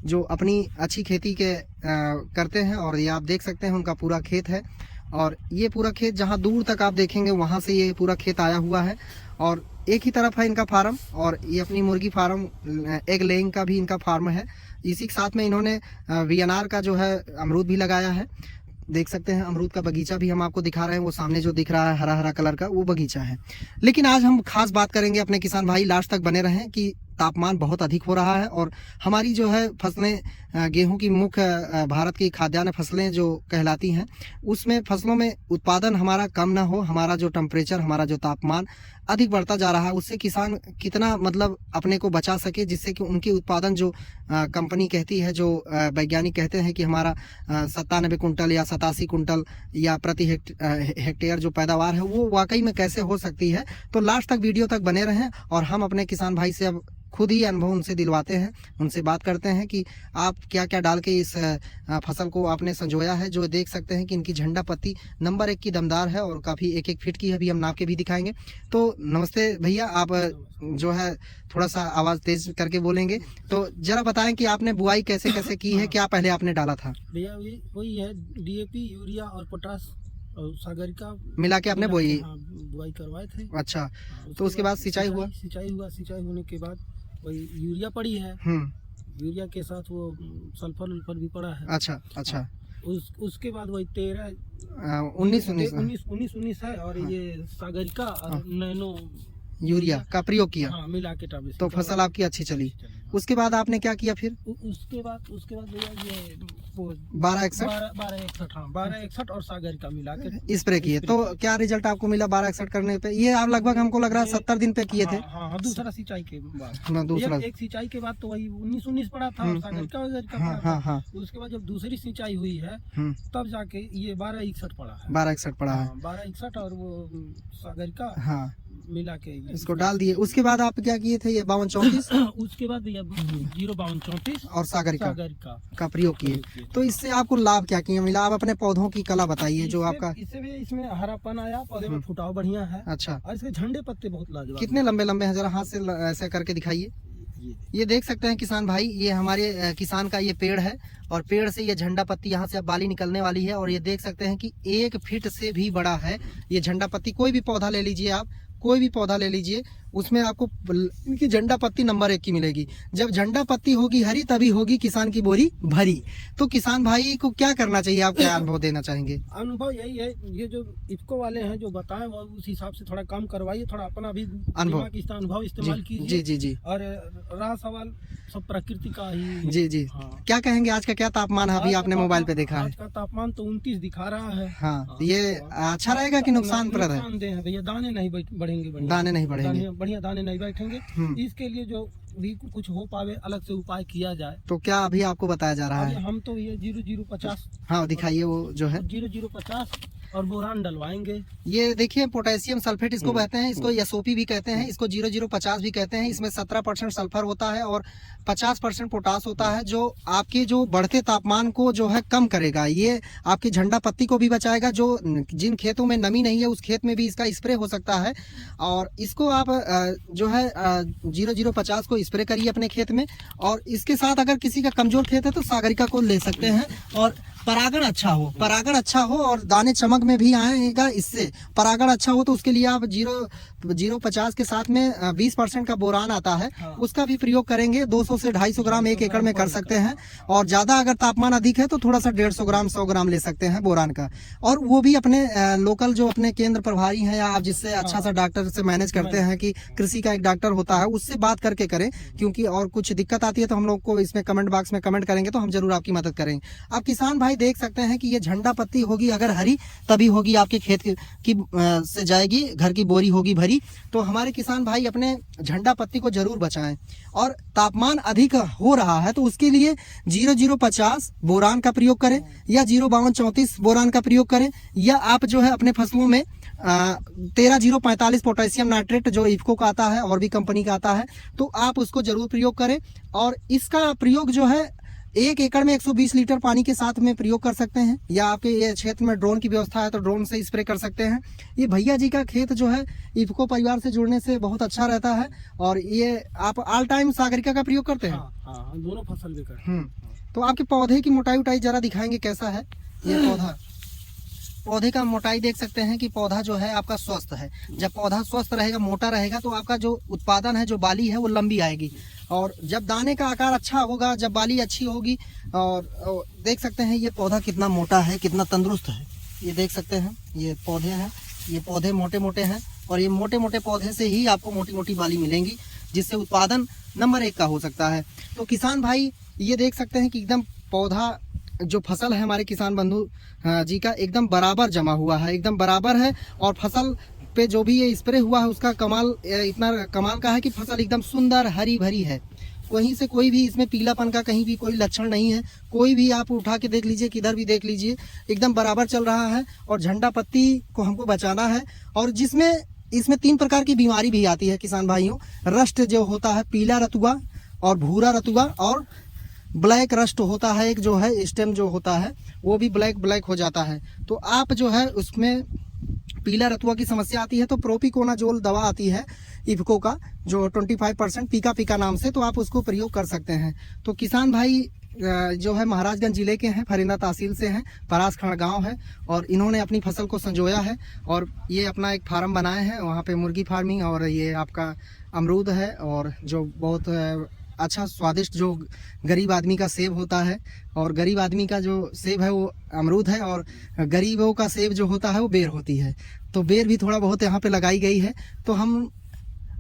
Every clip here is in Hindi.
जो अपनी अच्छी खेती के करते हैं। और ये आप देख सकते हैं उनका पूरा खेत है, और ये पूरा खेत जहाँ दूर तक आप देखेंगे वहाँ से ये पूरा खेत आया हुआ है। और एक ही तरफ है इनका फार्म, और ये अपनी मुर्गी फार्म, एग लेइंग का भी इनका फार्म है। इसी के साथ में इन्होंने वीएनआर का जो है अमरूद भी लगाया है। देख सकते हैं अमरूद का बगीचा भी हम आपको दिखा रहे हैं, वो सामने जो दिख रहा है हरा हरा कलर का वो बगीचा है। लेकिन आज हम खास बात करेंगे, अपने किसान भाई लास्ट तक बने रहें, कि तापमान बहुत अधिक हो रहा है और हमारी जो है फसलें, गेहूं की मुख्य भारत की खाद्यान्न फसलें जो कहलाती हैं, उसमें फसलों में उत्पादन हमारा कम ना हो। हमारा जो टेम्परेचर, हमारा जो तापमान अधिक बढ़ता जा रहा है, उससे किसान कितना मतलब अपने को बचा सके, जिससे कि उनकी उत्पादन जो कंपनी कहती है, जो वैज्ञानिक कहते हैं कि हमारा 97 कुंटल या 87 कुंटल या प्रति हेक्टेयर जो पैदावार है वो वाकई में कैसे हो सकती है। तो लास्ट तक वीडियो तक बने रहें, और हम अपने किसान भाई से अब खुद ही अनुभव उनसे दिलवाते हैं, उनसे बात करते हैं कि आप क्या क्या डाल के इस फसल को आपने संजोया है। जो देख सकते हैं कि इनकी झंडा पत्ती नंबर 1 की दमदार है और काफ़ी 1-1 फीट की है, अभी हम नाप के भी दिखाएंगे। तो नमस्ते भैया, आप जो है थोड़ा सा आवाज़ तेज करके बोलेंगे, तो जरा बताएं कि आपने बुआई कैसे कैसे की है, क्या पहले आपने डाला था? भैया वही है, डीएपी, यूरिया और पोटास और सागरिका मिला के आपने बुआई करवाए थे। अच्छा, तो उसके बाद सिंचाई हुआ? सिंचाई होने के बाद वही यूरिया पड़ी है। यूरिया के साथ वो सल्फर भी पड़ा है। अच्छा। उसके बाद वही 19 है, और ये सागरिका और नैनो यूरिया का प्रयोग किया। हाँ, मिला के तो फसल आपकी अच्छी चली। उसके बाद आपने क्या किया फिर? उसके बाद भैया ये 1261 और सागरिका मिला के स्प्रे किए। तो क्या रिजल्ट आपको मिला 1261 करने पे? ये आप लगभग हमको लग रहा है 70 दिन पे किए थे। हाँ, दूसरा सिंचाई के बाद। दूसरा एक सिंचाई के बाद तो वही 19 पड़ा था, सागरिका हाँ। उसके बाद जब दूसरी सिंचाई हुई है तब जाके ये 1261 पड़ा है। 1261 पड़ा है। 1261 और वो सागरिका मिला के इसको डाल दिए। उसके बाद आप क्या किए थे? ये 5234 उसके बाद भैया 05234 और सागरिका का प्रयोग किए। तो इससे आपको लाभ क्या मिला? आप अपने पौधों की कला बताइए जो आपका। इसमें हरापन आया, पौधे में फुटाव बढ़िया है। अच्छा, और इसके झंडे पत्ते बहुत लाजवाब। कितने लंबे लंबे हैं, जरा हाथ से ऐसे करके दिखाइए। ये देख सकते हैं किसान भाई, ये हमारे किसान का ये पेड़ है, और पेड़ से ये झंडा पत्ती यहाँ से अब बाली निकलने वाली है। और ये देख सकते हैं कि 1 फीट से भी बड़ा है ये झंडा पत्ती। कोई भी पौधा ले लीजिए आप, कोई भी पौधा ले लीजिए, उसमें आपको इनकी झंडा पत्ती नंबर 1 की मिलेगी। जब झंडा पत्ती होगी हरी, तभी होगी किसान की बोरी भरी। तो किसान भाई को क्या करना चाहिए, आप क्या अनुभव देना चाहेंगे? अनुभव यही है, ये जो इफको वाले हैं जो बताएं वो उस हिसाब से थोड़ा काम करवाइए, थोड़ा अपना भी अनुभव इस्तेमाल कीजिए। जी। और रहा सवाल सब प्रकृति का ही। जी। क्या कहेंगे, आज का क्या तापमान है? अभी आपने मोबाइल पे देखा है, आज का तापमान तो 29 दिखा रहा है। हाँ, ये अच्छा रहेगा कि नुकसानप्रद है? भैया दाने नहीं बढ़ेंगे, दाने नहीं बढ़ेंगे, बढ़िया दाने नहीं बैठेंगे। इसके लिए जो भी कुछ हो पावे, अलग से उपाय किया जाए। तो क्या अभी आपको बताया जा रहा है? हम तो ये 0050, हाँ दिखाइए वो जो है 0050 और बोरान डलवाएंगे। ये देखिए पोटेशियम सल्फेट इसको कहते हैं, इसको एसओपी भी कहते हैं, इसको 0050 भी कहते हैं। इसमें 17% सल्फर होता है और 50% पोटास होता है, जो आपके जो बढ़ते तापमान को जो है कम करेगा। ये आपकी झंडा पत्ती को भी बचाएगा। जो जिन खेतों में नमी नहीं है उस खेत में भी इसका स्प्रे हो सकता है। और इसको आप जो है 0050 को स्प्रे करिए अपने खेत में। और इसके साथ अगर किसी का कमजोर खेत है तो सागरिका को ले सकते हैं। और परागण अच्छा हो और दाने चमक में भी आएगा। इससे परागण अच्छा हो तो उसके लिए आप 0050 के साथ में 20% का बोरान आता है, उसका भी प्रयोग करेंगे। 200 से 250 ग्राम 1 एकड़ में कर सकते हैं। और ज्यादा अगर तापमान अधिक है तो थोड़ा सा 150 ग्राम 100 ग्राम ले सकते हैं बोरान का। और वो भी अपने लोकल जो अपने केंद्र प्रभारी हैं या आप जिससे अच्छा सा डॉक्टर से मैनेज करते हैं, कि कृषि का एक डॉक्टर होता है, उससे बात करके करें। क्योंकि और कुछ दिक्कत आती है तो हम लोग को इसमें कमेंट बॉक्स में कमेंट करेंगे तो हम जरूर आपकी मदद करेंगे। आप किसान भाई देख सकते हैं कि ये झंडा पत्ती होगी अगर हरी, तभी होगी आपके खेत की से जाएगी, घर की बोरी होगी भरी। तो हमारे किसान भाई अपने झंडा पत्ती को जरूर बचाएं। और तापमान अधिक हो रहा है तो उसके लिए 0050 बोरान का प्रयोग करें, या 05234 बोरान का प्रयोग करें, या आप जो है अपने फसलों में 13045 पोटेशियम नाइट्रेट जो इफको का आता है और भी कंपनी का आता है, तो आप उसको जरूर प्रयोग करें। और इसका प्रयोग जो है 1 एकड़ में 120 लीटर पानी के साथ में प्रयोग कर सकते हैं, या आपके ये क्षेत्र में ड्रोन की व्यवस्था है तो ड्रोन से स्प्रे कर सकते हैं। ये भैया जी का खेत जो है इफको परिवार से जुड़ने से बहुत अच्छा रहता है। और ये आप ऑल टाइम सागरिका का प्रयोग करते हैं? हाँ, दोनों फसल भी करते हैं। तो आपके पौधे की मोटाई उटाई जरा दिखाएंगे कैसा है ये पौधे का मोटाई देख सकते हैं कि पौधा जो है आपका स्वस्थ है। जब पौधा स्वस्थ रहेगा, मोटा रहेगा, तो आपका जो उत्पादन है, जो बाली है वो लंबी आएगी। और जब दाने का आकार अच्छा होगा, जब बाली अच्छी होगी, और देख सकते हैं ये पौधा कितना मोटा है, कितना तंदुरुस्त है। ये देख सकते हैं ये पौधे हैं, ये पौधे मोटे मोटे हैं, और ये मोटे मोटे पौधे से ही आपको मोटी मोटी बाली मिलेंगी, जिससे उत्पादन नंबर 1 का हो सकता है। तो किसान भाई ये देख सकते हैं कि एकदम पौधा जो फसल है हमारे किसान बंधु जी का एकदम बराबर जमा हुआ है, एकदम बराबर है। और फसल पे जो भी ये स्प्रे हुआ है उसका कमाल इतना कमाल का है कि फसल एकदम सुंदर हरी भरी है। वहीं से कोई भी इसमें पीलापन का कहीं भी कोई लक्षण नहीं है। कोई भी आप उठा के देख लीजिए, किधर भी देख लीजिए, एकदम बराबर चल रहा है। और झंडा पत्ती को हमको बचाना है। और इसमें 3 प्रकार की बीमारी भी आती है किसान भाइयों। रस्ट जो होता है, पीला रतुआ और भूरा रतुआ, और ब्लैक रस्ट होता है एक जो है, स्टेम जो होता है वो भी ब्लैक हो जाता है। तो आप जो है उसमें पीला रतुआ की समस्या आती है तो प्रोपिकोनाजोल दवा आती है इफको का, जो 25% पीका नाम से, तो आप उसको प्रयोग कर सकते हैं। तो किसान भाई जो है महाराजगंज जिले के हैं, फरिंदा तहसील से हैं, परासखंड गांव है, और इन्होंने अपनी फसल को संजोया है। और ये अपना एक फार्म बनाए हैं, वहाँ पे मुर्गी फार्मिंग, और ये आपका अमरूद है, और जो बहुत अच्छा स्वादिष्ट जो गरीब आदमी का सेब होता है, और गरीब आदमी का जो सेब है वो अमरूद है, और गरीबों का सेब जो होता है वो बेर होती है। तो बेर भी थोड़ा बहुत यहाँ पे लगाई गई है। तो हम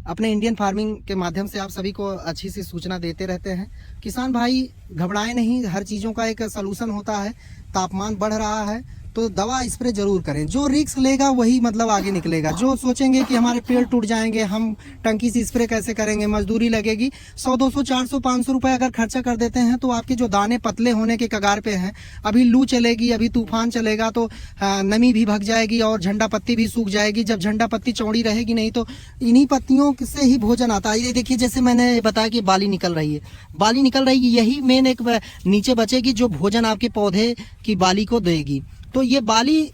अपने इंडियन फार्मिंग के माध्यम से आप सभी को अच्छी सी सूचना देते रहते हैं। किसान भाई घबराए नहीं, हर चीज़ों का एक सलूशन होता है। तापमान बढ़ रहा है तो दवा स्प्रे जरूर करें। जो रिस्क लेगा वही मतलब आगे निकलेगा। जो सोचेंगे कि हमारे पेड़ टूट जाएंगे, हम टंकी से स्प्रे कैसे करेंगे, मजदूरी लगेगी, 100, 200, 400, 500 रुपए अगर खर्चा कर देते हैं तो आपके जो दाने पतले होने के कगार पे हैं, अभी लू चलेगी, अभी तूफान चलेगा तो नमी भी भग जाएगी और झंडा पत्ती भी सूख जाएगी। जब झंडा पत्ती चौड़ी रहेगी नहीं तो इन्हीं पत्तियों से ही भोजन आता है। ये देखिए, जैसे मैंने बताया कि बाली निकल रही है, बाली निकल रही है, यही मेन एक नीचे बचेगी जो भोजन आपके पौधे की बाली को देगी। तो ये बाली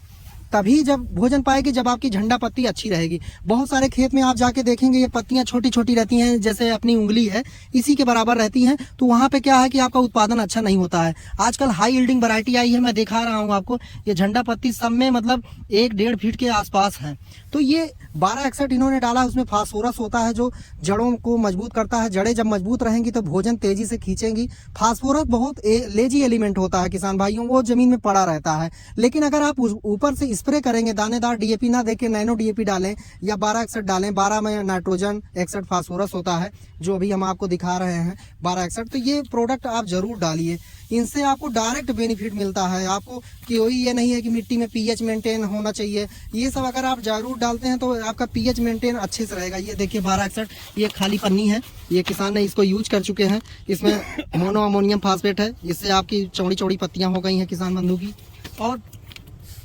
तभी जब भोजन पाएगी जब आपकी झंडा पत्ती अच्छी रहेगी। बहुत सारे खेत में आप जाके देखेंगे ये पत्तियां छोटी छोटी रहती हैं, जैसे अपनी उंगली है इसी के बराबर रहती हैं। तो वहां पे क्या है कि आपका उत्पादन अच्छा नहीं होता है। आजकल हाई यील्डिंग वैरायटी आई है, मैं दिखा रहा हूँ आपको। ये झंडा पत्ती सब में मतलब 1-1.5 फीट के आसपास है। तो ये 1261 इन्होंने डाला, उसमें फास्फोरस होता है जो जड़ों को मजबूत करता है। जड़ें जब मजबूत रहेंगी तो भोजन तेजी से खींचेंगी। फास्फोरस बहुत लेजी एलिमेंट होता है किसान भाइयों, वो जमीन में पड़ा रहता है। लेकिन अगर आप ऊपर से स्प्रे करेंगे, दानेदार डीएपी ना देके नैनो डीएपी डालें या 1261 डालें, 12 में नाइट्रोजन, 61 फास्फोरस होता है, जो अभी हम आपको दिखा रहे हैं 1261। तो ये प्रोडक्ट आप जरूर डालिए, इनसे आपको डायरेक्ट बेनिफिट मिलता है। आपको कोई ये नहीं है कि मिट्टी में पीएच मेंटेन होना चाहिए, ये सब अगर आप जरूर डालते हैं तो आपका पीएच मेंटेन अच्छे से रहेगा। ये देखिए 1261, ये खाली पन्नी है, ये किसान ने इसको यूज कर चुके हैं। इसमें मोनो अमोनियम फास्फेट है, इससे आपकी चौड़ी चौड़ी पत्तियां हो गई हैं किसान बंधु की। और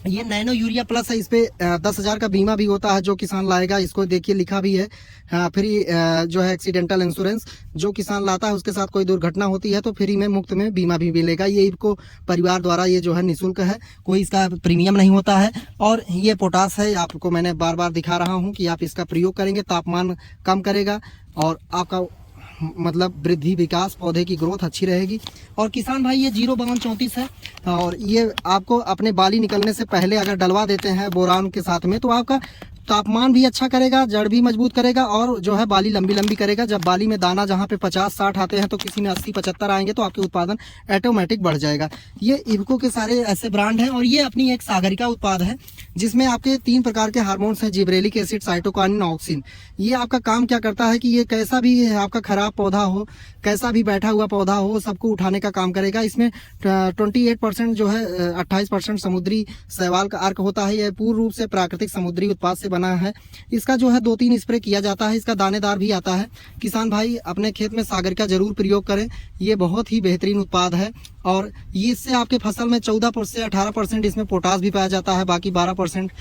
ये नैनो यूरिया प्लस है, इस पे 10,000 का बीमा भी होता है जो किसान लाएगा। इसको देखिए लिखा भी है फ्री जो है एक्सीडेंटल इंश्योरेंस, जो किसान लाता है उसके साथ कोई दुर्घटना होती है तो फ्री में मुफ्त में बीमा भी मिलेगा। ये इनको परिवार द्वारा ये जो है निःशुल्क है, कोई इसका प्रीमियम नहीं होता है। और ये पोटास है, आपको मैंने बार बार दिखा रहा हूँ कि आप इसका प्रयोग करेंगे, तापमान कम करेगा और आपका मतलब वृद्धि विकास पौधे की ग्रोथ अच्छी रहेगी। और किसान भाई ये 05234 है, और ये आपको अपने बाली निकलने से पहले अगर डलवा देते हैं बोरान के साथ में तो आपका तापमान भी अच्छा करेगा, जड़ भी मजबूत करेगा और जो है बाली लंबी लंबी करेगा। जब बाली में दाना जहाँ पे 50-60 आते हैं तो किसी में 80-75 आएंगे तो आपके उत्पादन ऑटोमेटिक बढ़ जाएगा। ये इफको के सारे ऐसे ब्रांड हैं। और ये अपनी एक सागरिका उत्पाद है जिसमें आपके 3 प्रकार के हार्मोन्स हैं, जिब्रेलिक एसिड, साइटोकाइनिन, ऑक्सिन। ये आपका काम क्या करता है कि ये कैसा भी आपका खराब पौधा हो, कैसा भी बैठा हुआ पौधा हो, सबको उठाने का काम करेगा। इसमें 28% जो है 28% समुद्री शैवाल का अर्क होता है। यह पूर्ण रूप से प्राकृतिक समुद्री उत्पाद से बना है। इसका जो है 2-3 स्प्रे किया जाता है, इसका दानेदार भी आता है। किसान भाई अपने खेत में सागरिका जरूर प्रयोग करें, ये बहुत ही बेहतरीन उत्पाद है। और ये इससे आपके फसल में 14% से 18% इसमें पोटास भी पाया जाता है। बाकी 12%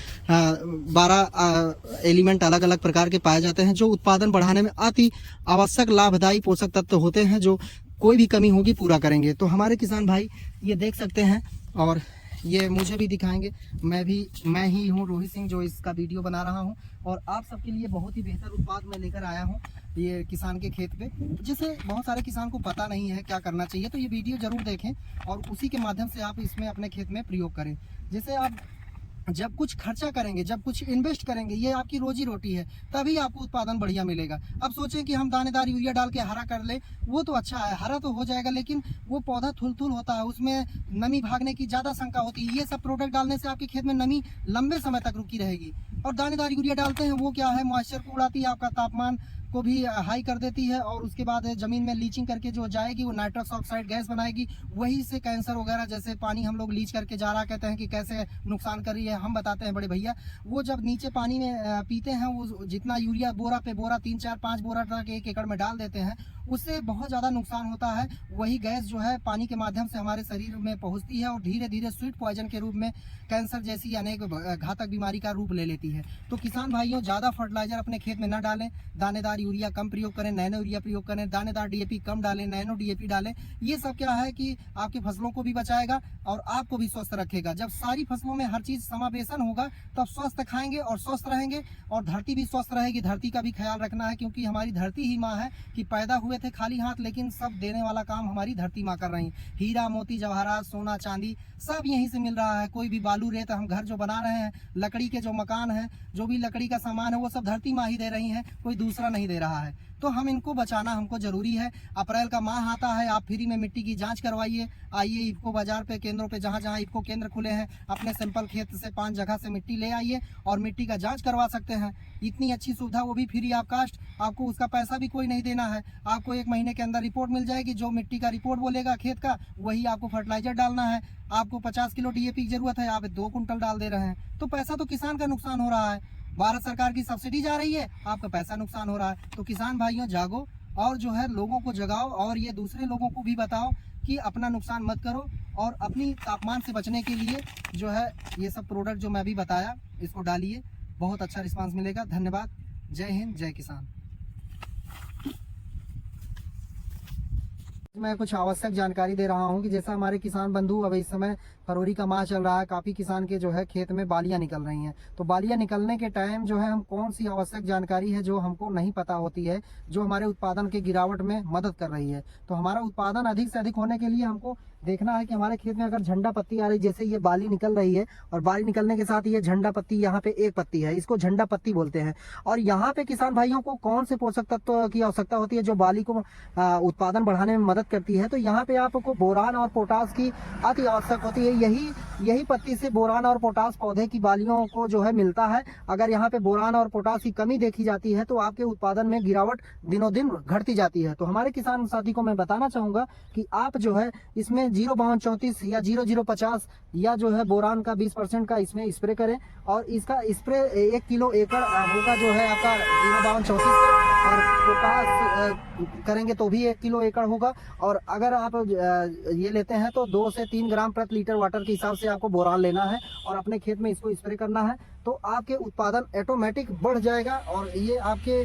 12 एलिमेंट अलग अलग प्रकार के पाए जाते हैं जो उत्पादन बढ़ाने में अति आवश्यक लाभदायी पोषक तत्व होते हैं, जो कोई भी कमी होगी पूरा करेंगे। तो हमारे किसान भाई ये देख सकते हैं, और ये मुझे भी दिखाएंगे। मैं ही हूँ रोहित सिंह जो इसका वीडियो बना रहा हूँ, और आप सबके लिए बहुत ही बेहतर उत्पाद मैं लेकर आया हूँ ये किसान के खेत पे, जिसे बहुत सारे किसान को पता नहीं है क्या करना चाहिए। तो ये वीडियो ज़रूर देखें और उसी के माध्यम से आप इसमें अपने खेत में प्रयोग करें। जैसे आप जब कुछ खर्चा करेंगे, जब कुछ इन्वेस्ट करेंगे, ये आपकी रोजी रोटी है, तभी आपको उत्पादन बढ़िया मिलेगा। अब सोचें कि हम दानेदार यूरिया डाल के हरा कर ले, वो तो अच्छा है, हरा तो हो जाएगा, लेकिन वो पौधा थुल होता है, उसमें नमी भागने की ज़्यादा शंका होती है। ये सब प्रोडक्ट डालने से आपके खेत में नमी लंबे समय तक रुकी रहेगी। और दानेदार यूरिया डालते हैं, वो क्या है, मॉइस्चर को उड़ाती है, आपका तापमान को भी हाई कर देती है, और उसके बाद ज़मीन में लीचिंग करके जो जाएगी वो नाइट्रस ऑक्साइड गैस बनाएगी, वही से कैंसर वगैरह, जैसे पानी हम लोग लीच करके जा रहा कहते हैं कि कैसे नुकसान कर रही है, हम बताते हैं बड़े भैया, वो जब नीचे पानी में पीते हैं, वो जितना यूरिया बोरा पे बोरा 3 4 5 बोरा तक 1 एकड़ में डाल देते हैं, उससे बहुत ज़्यादा नुकसान होता है। वही गैस जो है पानी के माध्यम से हमारे शरीर में पहुँचती है, और धीरे धीरे स्वीट पॉइजन के रूप में कैंसर जैसी अनेक घातक बीमारी का रूप ले लेती है। तो किसान भाइयों, ज़्यादा फर्टिलाइजर अपने खेत में न डालें, दानेदार यूरिया कम प्रयोग करें, नैनो यूरिया प्रयोग करें, दानेदार डीएपी कम डालें, नैनो डीएपी डालें। ये सब क्या है कि आपकी फसलों को भी बचाएगा और आपको भी स्वस्थ रखेगा। जब सारी फसलों में हर चीज़ समावेशन होगा, तब स्वस्थ खाएंगे और स्वस्थ रहेंगे, और धरती भी स्वस्थ रहेगी। धरती का भी ख्याल रखना है, क्योंकि हमारी धरती ही माँ है कि पैदा हुए थे खाली हाथ, लेकिन सब देने वाला काम हमारी धरती माँ कर रही है। हीरा मोती जवाहरात सोना चांदी सब यहीं से मिल रहा है। कोई भी बालू रेत हम घर जो बना रहे हैं, लकड़ी के जो मकान हैं, जो भी लकड़ी का सामान है, वो सब धरती माँ ही दे रही है, कोई दूसरा नहीं दे रहा है। तो हम इनको बचाना हमको ज़रूरी है। अप्रैल का माह आता है, आप फ्री में मिट्टी की जांच करवाइए। आइए इफ़को बाज़ार पे, केंद्रों पे, जहाँ जहाँ इफ़को केंद्र खुले हैं, अपने सैंपल खेत से 5 जगह से मिट्टी ले आइए और मिट्टी का जांच करवा सकते हैं। इतनी अच्छी सुविधा, वो भी फ्री ऑफ कास्ट, आपको उसका पैसा भी कोई नहीं देना है। आपको 1 महीने के अंदर रिपोर्ट मिल जाएगी, जो मिट्टी का रिपोर्ट बोलेगा खेत का, वही आपको फर्टिलाइजर डालना है। आपको 50 किलो डीएपी की ज़रूरत है, आप 2 कुंटल डाल दे रहे हैं, तो पैसा तो किसान का नुकसान हो रहा है। भारत सरकार की सब्सिडी जा रही है, आपका पैसा नुकसान हो रहा है। तो किसान भाइयों, जागो और जो है लोगों को जगाओ, और ये दूसरे लोगों को भी बताओ कि अपना नुकसान मत करो, और अपनी तापमान से बचने के लिए जो है ये सब प्रोडक्ट जो मैं भी बताया, इसको डालिए, बहुत अच्छा रिस्पांस मिलेगा। धन्यवाद। जय हिंद, जय किसान। मैं कुछ आवश्यक जानकारी दे रहा हूं कि जैसा हमारे किसान बंधु, अब इस समय फरवरी का माह चल रहा है, काफ़ी किसान के जो है खेत में बालियां निकल रही हैं। तो बालियां निकलने के टाइम जो है हम कौन सी आवश्यक जानकारी है जो हमको नहीं पता होती है, जो हमारे उत्पादन के गिरावट में मदद कर रही है। तो हमारा उत्पादन अधिक से अधिक होने के लिए हमको देखना है कि हमारे खेत में अगर झंडा पत्ती आ रही, जैसे ये बाली निकल रही है, और बाली निकलने के साथ ये झंडा पत्ती, यहाँ पे एक पत्ती है, इसको झंडा पत्ती बोलते हैं। और यहाँ पे किसान भाइयों को कौन से पोषक तत्व की आवश्यकता होती है जो बाली को उत्पादन बढ़ाने में मदद करती है? तो यहाँ पे आपको बोरान और पोटास की अति आवश्यक होती है। यही पत्ती से बोरान और पोटास पौधे की बालियों को जो है मिलता है। अगर यहाँ पे बोरान और पोटास की कमी देखी जाती है, तो आपके उत्पादन में गिरावट दिनों दिन घटती जाती है। तो हमारे किसान साथी को मैं बताना चाहूँगा कि आप जो है इसमें 05234 या 0050 या जो है बोरान का 20% का इसमें स्प्रे करें, और इसका स्प्रे 1 किलो एकड़ होगा जो है आपका 05234, और पोटास करेंगे तो भी 1 किलो एकड़ होगा। और अगर आप ये लेते हैं तो 2 से 3 ग्राम प्रति लीटर वाटर के हिसाब से आपको बोरान लेना है, और अपने खेत में इसको स्प्रे करना है। तो आपके उत्पादन ऑटोमेटिक बढ़ जाएगा, और ये आपके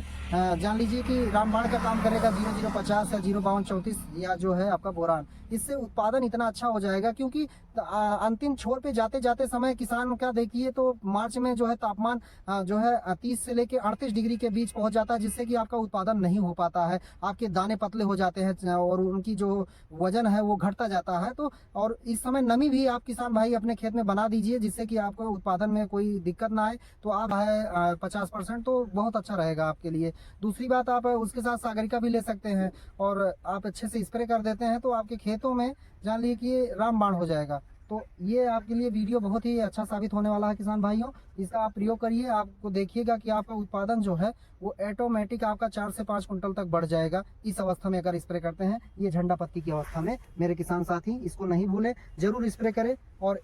जान लीजिए कि रामबाण का काम करेगा 0050 या 05234 या जो है आपका बोरान। इससे उत्पादन इतना अच्छा हो जाएगा, क्योंकि अंतिम छोर पे जाते जाते समय किसान का देखिए तो मार्च में जो है तापमान जो है 30 से लेके 38 डिग्री के बीच पहुंच जाता है, जिससे कि आपका उत्पादन नहीं हो पाता है। आपके दाने पतले हो जाते हैं और उनकी जो वजन है वो घटता जाता है। तो और इस समय नमी भी आप किसान भाई अपने खेत में बना दीजिए, जिससे कि आपको उत्पादन में कोई दिक्कत ना आए। तो आप है 50% तो बहुत अच्छा रहेगा आपके लिए। दूसरी बात, आप उसके साथ सागरिका भी ले सकते हैं, और आप अच्छे से स्प्रे कर देते हैं, तो आपके खेतों में जान लीजिए कि रामबाण हो जाएगा। तो ये आपके लिए वीडियो बहुत ही अच्छा साबित होने वाला है किसान भाइयों। इसका आप प्रयोग करिए, आपको देखिएगा कि आपका उत्पादन जो है वो ऑटोमेटिक आपका 4 से 5 कुंटल तक बढ़ जाएगा इस अवस्था में अगर स्प्रे करते हैं। ये झंडा पत्ती की अवस्था में मेरे किसान साथी इसको नहीं भूले, जरूर स्प्रे करें। और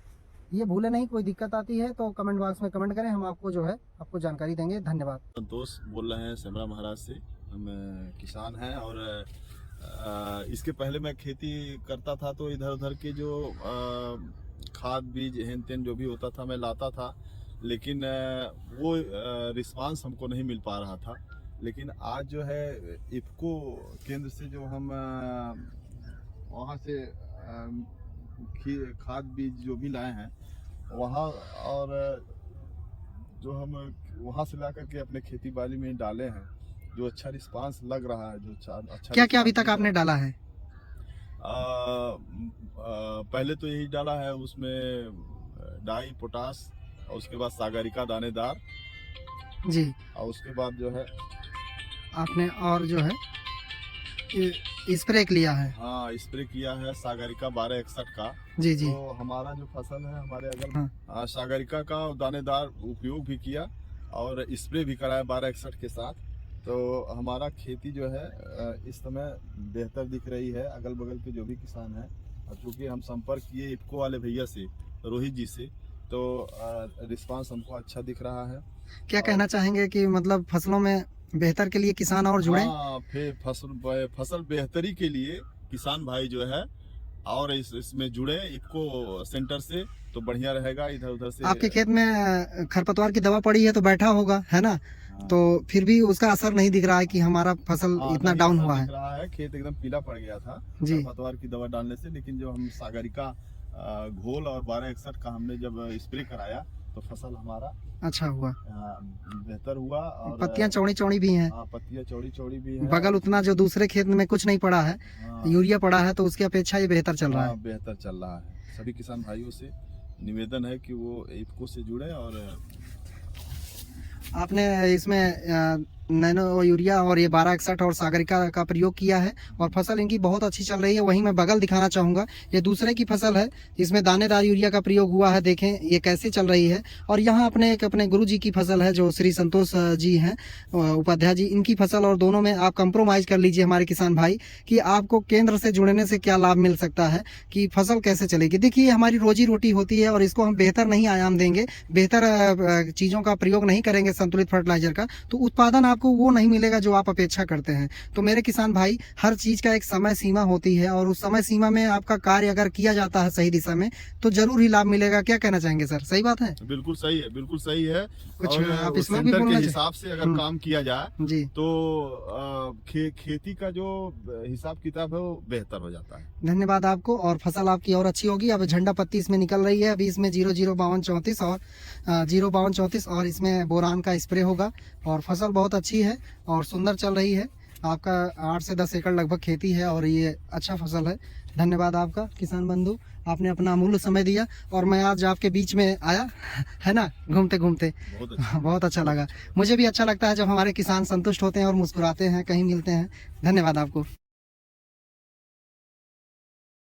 ये भूले नहीं, कोई दिक्कत आती है तो कमेंट बॉक्स में कमेंट करें, हम आपको जो है आपको जानकारी देंगे। धन्यवाद। संतोष बोल रहे हैं सेमरा महाराज से। हम किसान हैं, और इसके पहले मैं खेती करता था, तो इधर उधर के जो खाद बीज हेन तेन जो भी होता था मैं लाता था, लेकिन वो रिस्पांस हमको नहीं मिल पा रहा था। लेकिन आज जो है इफ़को केंद्र से जो हम वहाँ से खाद बीज जो भी लाए हैं वहाँ, और जो हम वहाँ से ला करके अपने खेती बाड़ी में डाले हैं, जो अच्छा रिस्पांस लग रहा है, जो अच्छा क्या क्या अभी तक आपने डाला है? पहले तो यही डाला है, उसमें डाई, पोटास, और उसके बाद सागरिका दानेदार जी। और उसके बाद जो है आपने और जो है स्प्रे लिया है? हाँ, स्प्रे किया है सागरिका 1261 का। जी जी। तो हमारा जो फसल है हमारे अगर हाँ। सागरिका का दानेदार उपयोग भी किया और स्प्रे भी कराया 1261 के साथ, तो हमारा खेती जो है इस समय बेहतर दिख रही है। अगल बगल के जो भी किसान हैं, और चूँकि हम संपर्क किए इफको वाले भैया से, रोहित जी से, तो रिस्पांस हमको अच्छा दिख रहा है। क्या कहना चाहेंगे कि मतलब फसलों में बेहतर के लिए किसान और जुड़े? हाँ, फिर फसल बेहतरी के लिए किसान भाई जो है और इसमें जुड़े इफको सेंटर से, तो बढ़िया रहेगा। इधर उधर से आपके खेत में खरपतवार की दवा पड़ी है तो बैठा होगा, है ना? हाँ। तो फिर भी उसका असर नहीं दिख रहा है कि हमारा फसल इतना नहीं, डाउन असर हुआ दिख है। रहा है, खेत एकदम पीला पड़ गया था जी। खरपतवार की दवा डालने से, लेकिन जो हम सागरिका घोल और 1261 का हमने जब स्प्रे कराया तो फसल हमारा अच्छा हुआ, बेहतर हुआ। और पत्तियां चौड़ी चौड़ी भी हैं, पत्तियां चौड़ी चौड़ी भी है। बगल उतना जो दूसरे खेत में कुछ नहीं पड़ा है, यूरिया पड़ा है, तो उसकी अपेक्षा ये बेहतर चल रहा है। बेहतर चल रहा है। सभी किसान भाइयों से निवेदन है कि वो इफको से जुड़े। और आपने इसमें नैनो यूरिया और ये 1261 और सागरिका का प्रयोग किया है और फसल इनकी बहुत अच्छी चल रही है। वहीं मैं बगल दिखाना चाहूँगा, ये दूसरे की फसल है, इसमें दानेदार यूरिया का प्रयोग हुआ है। देखें ये कैसे चल रही है। और यहाँ अपने गुरुजी की फसल है, जो श्री संतोष जी हैं उपाध्याय जी, इनकी फसल, और दोनों में आप कंप्रोमाइज कर लीजिए हमारे किसान भाई कि आपको केंद्र से जुड़ने से क्या लाभ मिल सकता है, कि फसल कैसे चलेगी। देखिए हमारी रोजी रोटी होती है और इसको हम बेहतर नहीं आयाम देंगे, बेहतर चीज़ों का प्रयोग नहीं करेंगे संतुलित फर्टिलाइजर का, तो उत्पादन आपको वो नहीं मिलेगा जो आप अपेक्षा करते हैं। तो मेरे किसान भाई, हर चीज का एक समय सीमा होती है और उस समय सीमा में आपका कार्य अगर किया जाता है सही दिशा में तो जरूर ही लाभ मिलेगा। क्या कहना चाहेंगे सर, सही बात है? बिल्कुल सही है, बिल्कुल सही है। कुछ और आप इसमें भी सेंटर बोलना के हिसाब से अगर काम किया जाए जी, तो खेती का जो हिसाब किताब है वो बेहतर हो जाता है। धन्यवाद आपको, और फसल आपकी और अच्छी होगी। अब झंडा पत्ती इसमें निकल रही है, अभी इसमें 005234 और 05234 और इसमें बोरान का स्प्रे होगा, और फसल बहुत अच्छी है और सुंदर चल रही है। आपका 8 से 10 एकड़ लगभग खेती है और ये अच्छा फसल है। धन्यवाद आपका किसान बंधु, आपने अपना अमूल्य समय दिया और मैं आज आपके बीच में आया, है ना, घूमते घूमते बहुत अच्छा लगा। मुझे भी अच्छा लगता है जब हमारे किसान संतुष्ट होते हैं और मुस्कुराते हैं, कहीं मिलते हैं। धन्यवाद आपको।